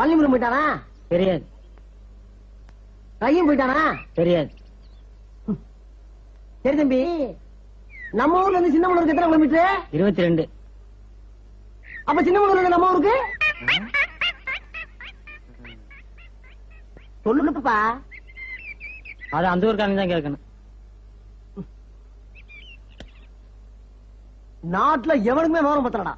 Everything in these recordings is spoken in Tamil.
பள்ளிமுறை போயிட்டானா? தெரியாது. கையும் போயிட்டானா? தெரியாது. சரி தம்பி, நம்ம ஊர்ல இருந்து சின்னமனூருக்கு எத்தனை கிலோமீட்டர்? 22. அப்ப சின்னமனூர்ல நம்ம ஊருக்கு சொல்லுப்பா. அது அந்த ஊருக்காரங்க தான் கேட்கணும். நாட்டுல எவனுக்குமே விவரம் பத்தலடா.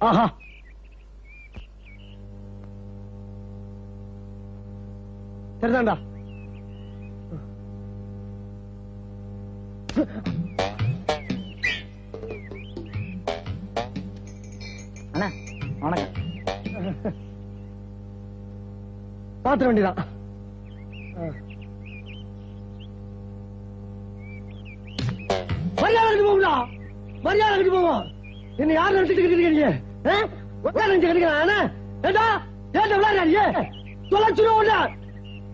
ஆஹா, சரிதான்டா. அண்ணா வணக்கம். பாத்திர வேண்டியதான். மரியாதை கட்டி போங்களா? மரியாதை கட்டி போவோம். என்ன யார் நினைச்சிட்டு இருக்கீங்க? நினைச்சு கிடைக்கிறா? ஏண்டா ஏண்டா விளையாடுறியே? தொலைச்சிருவோம்ல.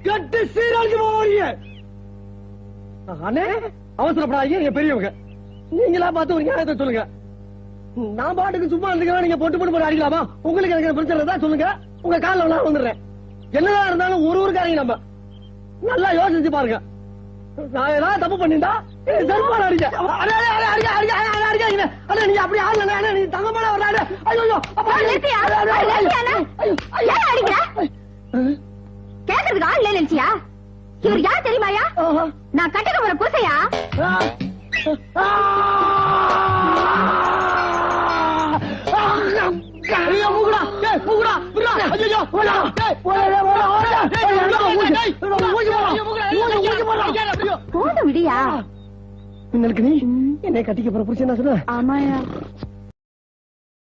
கட்டு சீரழிச்சு போவீங்க. அண்ணே அவசரப்படாதீங்க, நீங்க பெரியவங்க. நீங்களா பார்த்து ஒரு நியாயத்தை சொல்லுங்க. நான் பாட்டுக்கு சும்மா இருந்துக்கிறேன், நீங்க பொட்டு போட்டு போட்டு அடிக்கலாமா? உங்களுக்கு எனக்கு பிரச்சனை தான் சொல்லுங்க. உங்க காலில் நான் வந்துடுறேன். என்னதான் இருந்தாலும் ஒரு ஊருக்காரங்க நம்ம. நல்லா யோசிச்சு பாருங்க. நான் ஏதாவது தப்பு பண்ணிட்டா தர்மான் அடிக்க. நீங்க அப்படி ஆடல, நீ தங்கமான வராது. ஐயோ கேக்குறதுக்கு ஆள் இல்ல நினைச்சியா? இவர் யார் தெரியுமாயா? நான் கட்டுக்க போற பூசையா? போதும் விடியா. நீ என்னை கட்டிக்க போற புருஷன் சொன்ன? ஆமாயா.